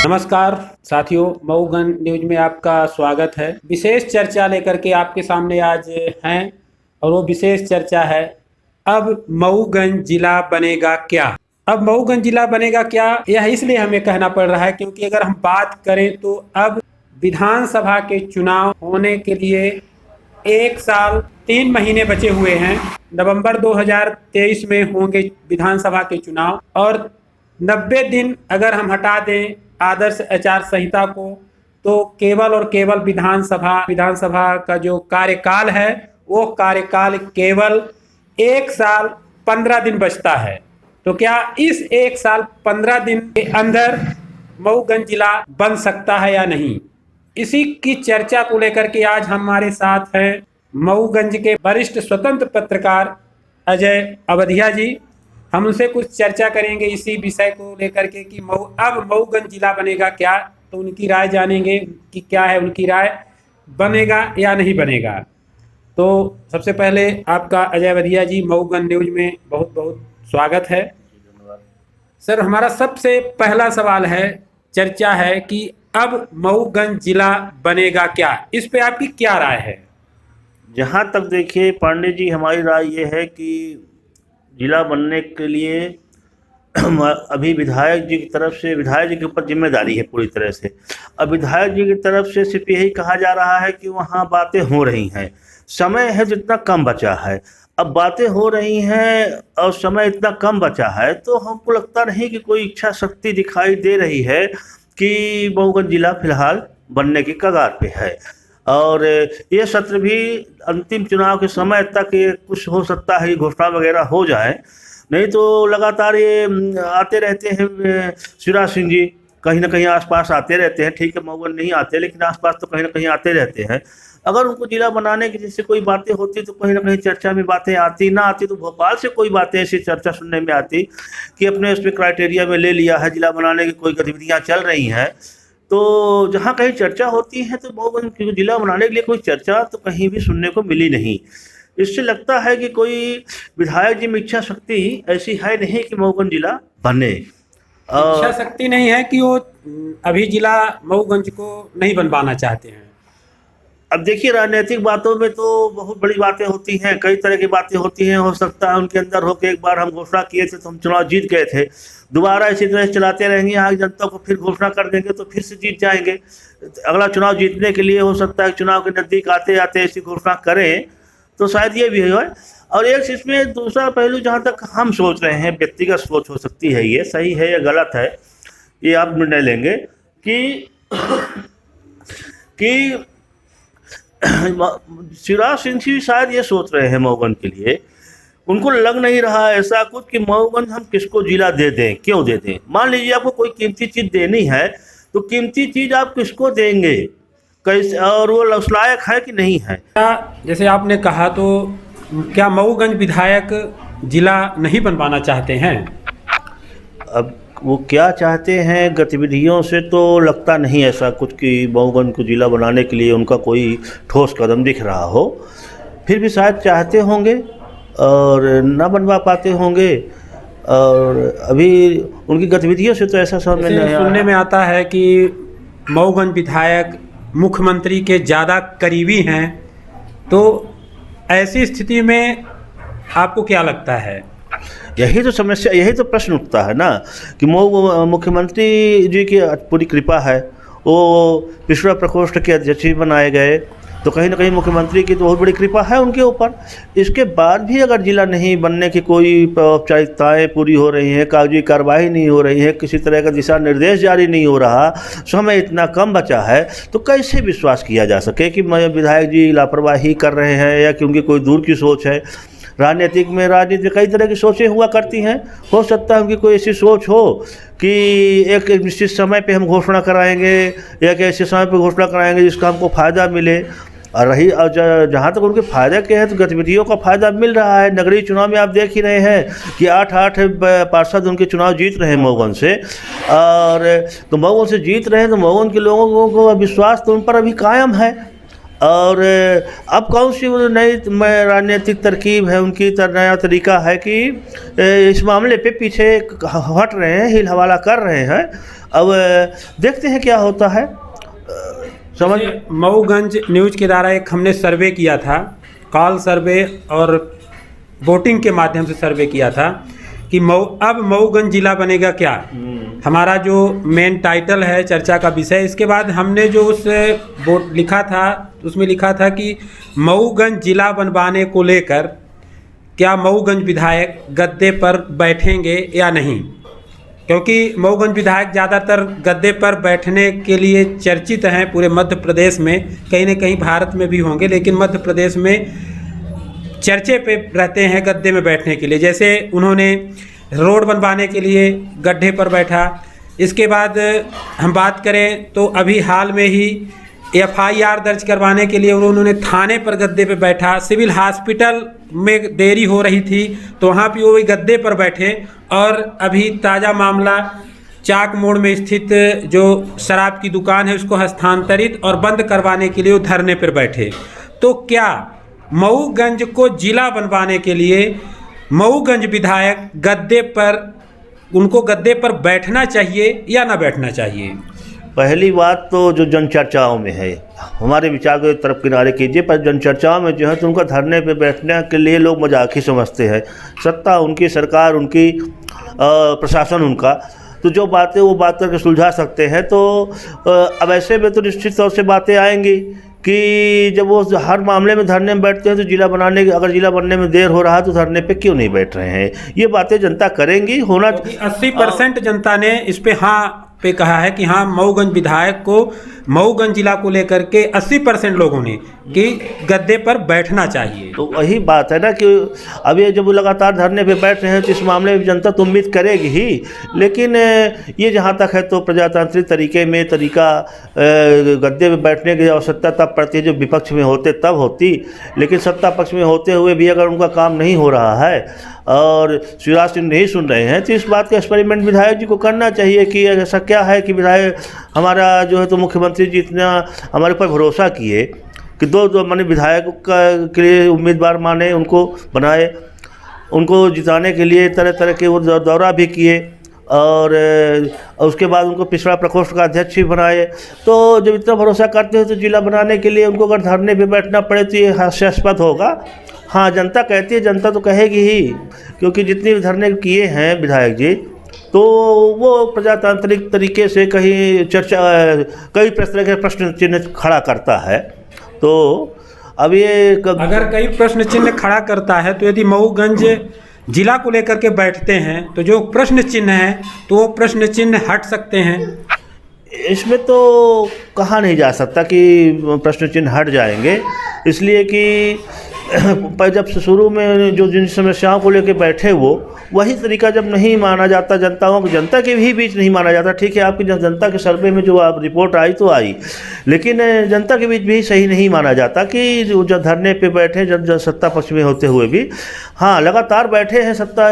नमस्कार साथियों, मऊगंज न्यूज में आपका स्वागत है। विशेष चर्चा लेकर के आपके सामने आज हैं और वो विशेष चर्चा है, अब मऊगंज जिला बनेगा क्या। अब मऊगंज जिला बनेगा क्या, यह इसलिए हमें कहना पड़ रहा है क्योंकि अगर हम बात करें तो अब विधानसभा के चुनाव होने के लिए 1 साल 3 महीने बचे हुए हैं। नवंबर 2023 में होंगे विधानसभा के चुनाव और 90 दिन अगर हम हटा दें आदर्श आचार संहिता को, तो केवल और केवल विधानसभा का जो कार्यकाल है वो कार्यकाल केवल 1 साल 15 दिन बचता है। तो क्या इस 1 साल 15 दिन के अंदर मऊगंज जिला बन सकता है या नहीं, इसी की चर्चा को लेकर के आज हमारे साथ हैं मऊगंज के वरिष्ठ स्वतंत्र पत्रकार अजय अवधिया जी। हम उनसे कुछ चर्चा करेंगे इसी विषय को लेकर के कि अब मऊगंज जिला बनेगा क्या, तो उनकी राय जानेंगे कि क्या है उनकी राय, बनेगा या नहीं बनेगा। तो सबसे पहले आपका अजय अवधिया जी मऊगंज न्यूज में बहुत बहुत स्वागत है। सर, हमारा सबसे पहला सवाल है, चर्चा है कि अब मऊगंज जिला बनेगा क्या, इस पे आपकी क्या राय है? जहाँ तक देखिए पांडे जी, हमारी राय ये है कि जिला बनने के लिए अभी विधायक जी की तरफ से, विधायक जी के ऊपर जिम्मेदारी है पूरी तरह से। अब विधायक जी की तरफ से सिर्फ यही कहा जा रहा है कि वहाँ बातें हो रही हैं, समय है जितना कम बचा है। अब बातें हो रही हैं और समय इतना कम बचा है, तो हमको लगता नहीं कि कोई इच्छा शक्ति दिखाई दे रही है कि मऊगंज जिला फिलहाल बनने की कगार पे है। और ये सत्र भी अंतिम चुनाव के समय तक ये कुछ हो सकता है, घोषणा वगैरह हो जाए, नहीं तो लगातार ये आते रहते हैं। शिवराज सिंह जी कहीं ना कहीं आसपास आते रहते हैं, ठीक है मऊगंज नहीं आते लेकिन आसपास तो कहीं ना कहीं आते रहते हैं। अगर उनको जिला बनाने की जैसे कोई बातें होती तो कहीं ना कहीं चर्चा में बातें आती, ना आती तो भोपाल से कोई बातें ऐसी चर्चा सुनने में आती कि अपने उसमें क्राइटेरिया में ले लिया है, जिला बनाने की कोई गतिविधियाँ चल रही हैं। तो जहाँ कहीं चर्चा होती है तो मऊगंज जिला बनाने के लिए कोई चर्चा तो कहीं भी सुनने को मिली नहीं। इससे लगता है कि कोई विधायक जी में इच्छा शक्ति ऐसी है नहीं कि मऊगंज जिला बने। इच्छा शक्ति नहीं है कि वो अभी जिला मऊगंज को नहीं बनवाना चाहते हैं। अब देखिए, राजनीतिक बातों में तो बहुत बड़ी बातें होती हैं, कई तरह की बातें होती हैं। हो सकता है उनके अंदर हो के एक बार हम घोषणा किए थे तो हम चुनाव जीत गए थे, दोबारा इसी तरह चलाते रहेंगे, यहाँ की जनता को फिर घोषणा कर देंगे तो फिर से जीत जाएंगे। अगला चुनाव जीतने के लिए हो सकता है चुनाव के नज़दीक आते आते ऐसी घोषणा करें, तो शायद ये भी है। और एक इसमें दूसरा पहलू जहाँ तक हम सोच रहे हैं, व्यक्तिगत सोच हो सकती है, ये सही है या गलत है ये आप निर्णय लेंगे कि शिवराज सिंह जी शायद ये सोच रहे हैं मऊगंज के लिए, उनको लग नहीं रहा ऐसा कुछ कि मऊगंज हम किसको जिला दे दें, क्यों दे दें। मान लीजिए आपको कोई कीमती चीज़ देनी है तो कीमती चीज़ आप किसको देंगे, कैसे, और वो लायक है कि नहीं है। जैसे आपने कहा, तो क्या मऊगंज विधायक जिला नहीं बनवाना चाहते हैं? अब वो क्या चाहते हैं गतिविधियों से तो लगता नहीं ऐसा कुछ कि मऊगंज को जिला बनाने के लिए उनका कोई ठोस कदम दिख रहा हो। फिर भी शायद चाहते होंगे और ना बनवा पाते होंगे, और अभी उनकी गतिविधियों से तो ऐसा समझ में नहीं। सुनने में आता है कि मऊगंज विधायक मुख्यमंत्री के ज़्यादा करीबी हैं, तो ऐसी स्थिति में आपको क्या लगता है? यही तो समस्या, यही तो प्रश्न उठता है ना कि मुख्यमंत्री जी की पूरी कृपा है, वो पिछड़ा प्रकोष्ठ के अध्यक्ष भी बनाए गए, तो कहीं ना कहीं मुख्यमंत्री की तो बहुत बड़ी कृपा है उनके ऊपर। इसके बाद भी अगर जिला नहीं बनने की कोई औपचारिकताएँ पूरी हो रही हैं, कागजी कार्रवाई नहीं हो रही है, किसी तरह का दिशा निर्देश जारी नहीं हो रहा, समय इतना कम बचा है, तो कैसे विश्वास किया जा सके कि विधायक जी लापरवाही कर रहे हैं या कि उनकी कोई दूर की सोच है। राजनीति में कई तरह की सोचें हुआ करती हैं, हो सकता है उनकी कोई ऐसी सोच हो कि एक निश्चित समय पे हम घोषणा कराएंगे या कि ऐसे समय पे घोषणा कराएंगे जिसका हमको फ़ायदा मिले। और रही जहाँ तक उनके फ़ायदे के हैं तो गतिविधियों का फ़ायदा मिल रहा है। नगरीय चुनाव में आप देख ही रहे हैं कि 8 पार्षद उनके चुनाव जीत रहे हैं मऊगंज से, और तो मऊगंज से जीत रहे हैं तो मऊगंज के लोगों को विश्वास तो उन पर अभी कायम है। और अब कौन सी वो नई राजनीतिक तरकीब है उनकी, नया तरीका है कि इस मामले पे पीछे हट रहे हैं, हिल हवाला कर रहे हैं। अब देखते हैं क्या होता है। समझ मऊगंज न्यूज के द्वारा एक हमने सर्वे किया था, कॉल सर्वे और वोटिंग के माध्यम से सर्वे किया था कि अब मऊगंज जिला बनेगा क्या, हमारा जो मेन टाइटल है चर्चा का विषय। इसके बाद हमने जो उस बोर्ड लिखा था उसमें लिखा था कि मऊगंज जिला बनवाने को लेकर क्या मऊगंज विधायक गद्दे पर बैठेंगे या नहीं, क्योंकि मऊगंज विधायक ज़्यादातर गद्दे पर बैठने के लिए चर्चित हैं पूरे मध्य प्रदेश में, कहीं न कहीं भारत में भी होंगे, लेकिन मध्य प्रदेश में चर्चे पे रहते हैं गद्दे में बैठने के लिए। जैसे उन्होंने रोड बनवाने के लिए गड्ढे पर बैठा। इसके बाद हम बात करें तो अभी हाल में ही FIR दर्ज करवाने के लिए उन्होंने थाने पर गद्दे पे बैठा। सिविल हॉस्पिटल में देरी हो रही थी तो वहाँ भी वो गद्दे पर बैठे। और अभी ताज़ा मामला चाक मोड़ में स्थित जो शराब की दुकान है उसको हस्तांतरित और बंद करवाने के लिए वो धरने पर बैठे। तो क्या मऊगंज को जिला बनवाने के लिए मऊगंज विधायक गद्दे पर, उनको गद्दे पर बैठना चाहिए या ना बैठना चाहिए? पहली बात तो जो जनचर्चाओं में है, हमारे विचार को एक तरफ किनारे कीजिए, पर जनचर्चाओं में जो है तो उनका धरने पे बैठने के लिए लोग मजाक ही समझते हैं। सत्ता उनकी, सरकार उनकी, प्रशासन उनका, तो जो बातें वो बात करके सुलझा सकते हैं। तो अब ऐसे में तो निश्चित तौर से बातें आएंगी कि जब वो हर मामले में धरने में बैठते हैं तो जिला बनाने, अगर जिला बनने में देर हो रहा है तो धरने पे क्यों नहीं बैठ रहे हैं, ये बातें जनता करेंगी। होना 80% जनता ने इस पे हाँ पे कहा है कि हाँ मऊगंज विधायक को, मऊगंज जिला को लेकर के 80% लोगों ने कि गद्दे पर बैठना चाहिए। तो वही बात है ना कि अब ये जब लगातार धरने पे बैठ रहे हैं तो इस मामले में जनता तो उम्मीद करेगी ही, लेकिन ये जहाँ तक है तो प्रजातांत्रिक तरीके में तरीका गद्दे पे बैठने की आवश्यकता तब पड़ती है जब विपक्ष में होते तब होती, लेकिन सत्ता पक्ष में होते हुए भी अगर उनका काम नहीं हो रहा है और शिवराज सिंह नहीं सुन रहे हैं तो इस बात का एक्सपेरिमेंट विधायक जी को करना चाहिए कि ऐसा क्या है कि विधायक हमारा जो है तो मुख्यमंत्री जी इतना हमारे ऊपर भरोसा किए कि दो माने विधायक के लिए उम्मीदवार माने, उनको बनाए, उनको जिताने के लिए तरह तरह के वो दौरा भी किए और उसके बाद उनको पिछड़ा प्रकोष्ठ का अध्यक्ष भी बनाए। तो जब इतना भरोसा करते हैं तो जिला बनाने के लिए उनको अगर धरने पे बैठना पड़े तो ये हास्यास्पद होगा। हाँ, जनता कहती है, जनता तो कहेगी ही, क्योंकि जितने भी धरने किए हैं विधायक जी तो वो प्रजातांत्रिक तरीके से कहीं चर्चा, कई तरह के प्रश्न चिन्ह खड़ा करता है। तो अब ये अगर कई प्रश्न चिन्ह खड़ा करता है तो यदि मऊगंज जिला को लेकर के बैठते हैं तो जो प्रश्न चिन्ह है तो वो प्रश्न चिन्ह हट सकते हैं। इसमें तो कहा नहीं जा सकता कि प्रश्न चिन्ह हट जाएंगे, इसलिए कि पर जब से शुरू में जो जिन समस्याओं को लेकर बैठे वो वही तरीका जब नहीं माना जाता, जनता के भी बीच नहीं माना जाता। ठीक है, आपकी जनता के सर्वे में जो आप रिपोर्ट आई तो आई, लेकिन जनता के बीच भी सही नहीं माना जाता कि जो धरने पे बैठे जब सत्ता पक्ष में होते हुए भी, हाँ लगातार बैठे हैं सत्ता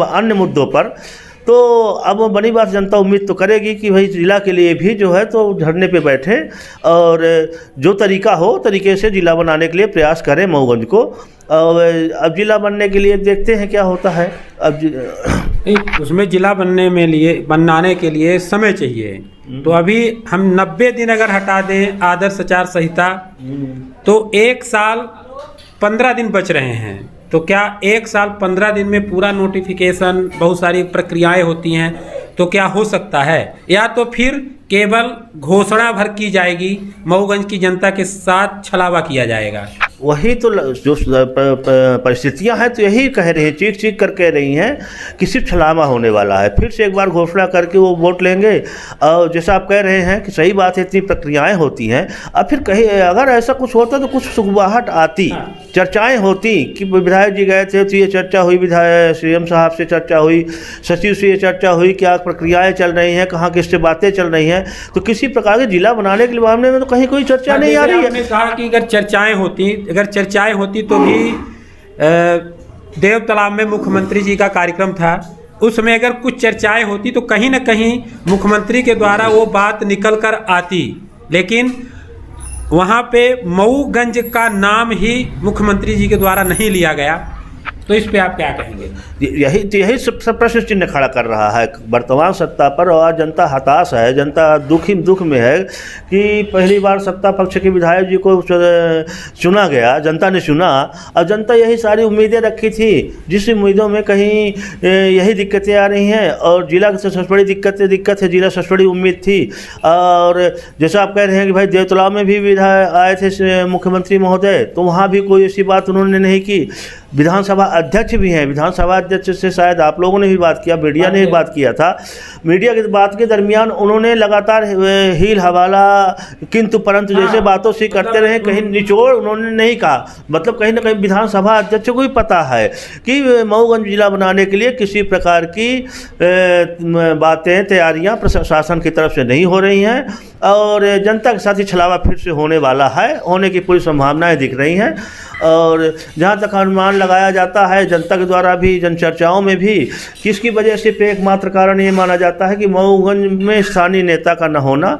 अन्य मुद्दों पर। तो अब बड़ी बात, जनता उम्मीद तो करेगी कि भाई जिला के लिए भी जो है तो धरने पे बैठे और जो तरीका हो तरीके से जिला बनाने के लिए प्रयास करें मऊगंज को। और अब जिला बनने के लिए देखते हैं क्या होता है। अब उसमें जिला बनाने के लिए समय चाहिए। तो अभी हम 90 दिन अगर हटा दें आदर्श आचार संहिता तो 1 साल 15 दिन बच रहे हैं। तो क्या 1 साल 15 दिन में पूरा नोटिफिकेशन, बहुत सारी प्रक्रियाएं होती हैं, तो क्या हो सकता है? या तो फिर केवल घोषणा भर की जाएगी, मऊगंज की जनता के साथ छलावा किया जाएगा। वही तो जो परिस्थितियां हैं तो यही कह रही हैं, चीख कर कह रही हैं कि सिर्फ छलावा होने वाला है। फिर से एक बार घोषणा करके वो वोट लेंगे। और जैसा आप कह रहे हैं कि सही बात है, इतनी प्रक्रियाएं होती हैं। अब फिर कहीं अगर ऐसा कुछ होता तो कुछ सुगबुगाहट आती, चर्चाएं होती कि विधायक जी गए थे तो ये चर्चा हुई, विधायक सीएम साहब से चर्चा हुई, सचिव से ये चर्चा हुई, क्या प्रक्रियाएं चल रही हैं, कहाँ किससे बातें चल रही हैं। तो किसी प्रकार के जिला बनाने के मामले में तो कहीं कोई चर्चा नहीं आ रही है। कहा कि अगर चर्चाएं होती तो भी देव तालाब में मुख्यमंत्री जी का कार्यक्रम था, उसमें अगर कुछ चर्चाएं होती तो कहीं ना कहीं मुख्यमंत्री के द्वारा वो बात निकल कर आती। लेकिन वहाँ पे मऊगंज का नाम ही मुख्यमंत्री जी के द्वारा नहीं लिया गया, तो इस पे आप क्या कहेंगे? यही सब प्रश्न चिन्ह खड़ा कर रहा है वर्तमान सत्ता पर, और जनता हताश है, जनता दुख में है कि पहली बार सत्ता पक्ष के विधायक जी को चुना गया, जनता ने चुना, और जनता यही सारी उम्मीदें रखी थी, जिस उम्मीदों में कहीं यही दिक्कतें आ रही हैं। और जिला की सबसे बड़ी दिक्कत है, जिला सबसे बड़ी उम्मीद थी। और जैसा आप कह रहे हैं कि भाई देवतलाव में भी विधायक आए थे मुख्यमंत्री महोदय, तो वहाँ भी कोई ऐसी बात उन्होंने नहीं की। विधानसभा अध्यक्ष भी हैं, विधानसभा अध्यक्ष से शायद आप लोगों ने भी बात किया, मीडिया ने भी बात किया था। मीडिया की बात के दरमियान उन्होंने लगातार हील हवाला किंतु परंतु जैसे बातों से करते रहे, कहीं निचोड़ उन्होंने नहीं कहा। मतलब कहीं ना कहीं विधानसभा अध्यक्ष को भी पता है कि मऊगंज जिला बनाने के लिए किसी प्रकार की बातें तैयारियां प्रशासन की तरफ से नहीं हो रही हैं, और जनता के साथ ही छलावा फिर से होने वाला है, होने की पूरी संभावनाएं दिख रही हैं। और जहाँ तक अनुमान लगाया जाता है जनता के द्वारा भी, जन चर्चाओं में भी, किसकी वजह से पे एकमात्र कारण ये माना जाता है कि मऊगंज में स्थानीय नेता का न होना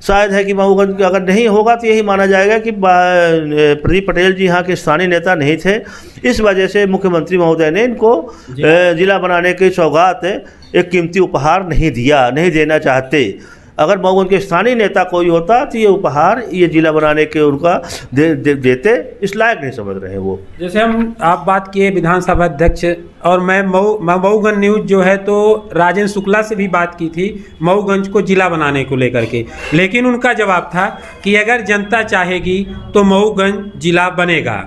शायद है। कि मऊगंज अगर नहीं होगा तो यही माना जाएगा कि प्रदीप पटेल जी यहाँ के स्थानीय नेता नहीं थे, इस वजह से मुख्यमंत्री महोदय ने इनको जिला बनाने की सौगात एक कीमती उपहार नहीं देना चाहते। अगर मऊगंज के स्थानीय नेता कोई होता तो ये उपहार, ये जिला बनाने के उनका देते, इस लायक नहीं समझ रहे वो। जैसे आप बात किए विधानसभा अध्यक्ष, और मैं मऊगंज न्यूज़ जो है तो राजेंद्र शुक्ला से भी बात की थी मऊगंज को जिला बनाने को लेकर के, लेकिन उनका जवाब था कि अगर जनता चाहेगी तो मऊगंज जिला बनेगा।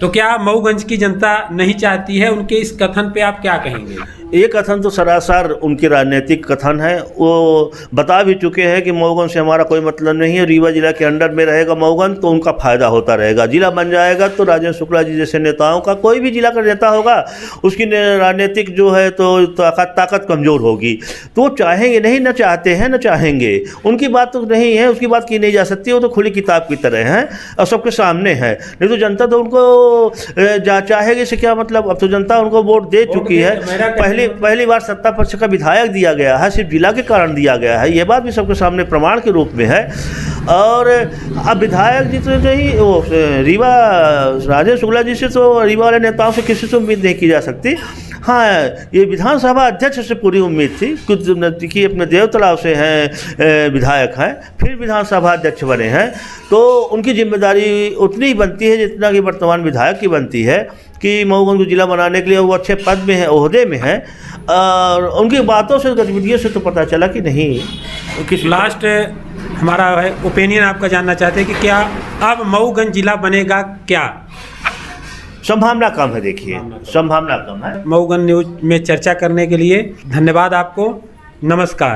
तो क्या मऊगंज की जनता नहीं चाहती है? उनके इस कथन पे आप क्या कहेंगे? ये कथन तो सरासर उनकी राजनीतिक कथन है। वो बता भी चुके हैं कि मऊगंज से हमारा कोई मतलब नहीं है, रीवा जिला के अंडर में रहेगा मऊगंज तो उनका फ़ायदा होता रहेगा। जिला बन जाएगा तो राजेंद्र शुक्ला जी जैसे नेताओं का, कोई भी जिला का नेता होगा उसकी राजनीतिक जो है तो ताकत कमज़ोर होगी। तो वो चाहेंगे नहीं, न चाहते हैं न चाहेंगे, उनकी बात तो नहीं है, उसकी बात की नहीं जा सकती। वो तो खुली किताब की तरह हैं और सबके सामने है। नहीं तो जनता तो उनको चाहेगी से क्या मतलब, अब तो जनता उनको वोट दे चुकी है। पहली बार सत्ता पक्ष का विधायक दिया गया है, सिर्फ जिला के कारण दिया गया है, ये बात भी सबके सामने प्रमाण के रूप में है। और अब विधायक जी तो नहीं, वो रीवा राजेंद्र शुक्ला जी से तो, रीवा वाले नेताओं से किसी से उम्मीद नहीं की जा सकती। हाँ, ये विधानसभा अध्यक्ष से पूरी उम्मीद थी, कुछ नज़दीकी अपने देवतलाव से हैं, विधायक हैं, फिर विधानसभा अध्यक्ष बने हैं, तो उनकी जिम्मेदारी उतनी ही बनती है जितना कि वर्तमान विधायक की बनती है कि मऊगंज को जिला बनाने के लिए वो अच्छे पद में हैं, ओहदे में हैं। और उनकी बातों से, गतिविधियों से तो पता चला कि नहीं। किस लास्ट हमारा ओपिनियन आपका जानना चाहते हैं कि क्या अब मऊगंज जिला बनेगा? क्या संभावना कम है? देखिए, संभावना कम है। मऊगंज न्यूज़ में चर्चा करने के लिए धन्यवाद आपको। नमस्कार।